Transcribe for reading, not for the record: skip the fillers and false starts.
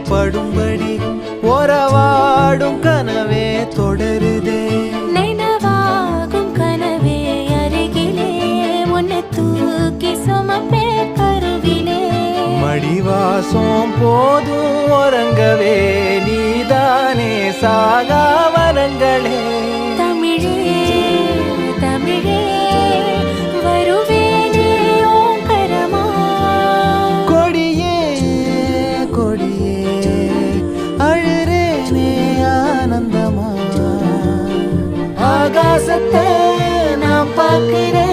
படும்படி ஒரவாடும் கனவே தொடருதே நினைவாகும் கனவே அருகிலே உன்னை தூக்கி சுமப்பே கருவிலே மடிவாசம் போதும் உறங்கவே நீதானே சாகா வரங்களே தமிழே தமிழே வருவேனே ஓங்கரமா கொடியே கொடியே அழுறேனே ஆனந்தமா ஆகாசத்தை நான் பார்க்கிறேன்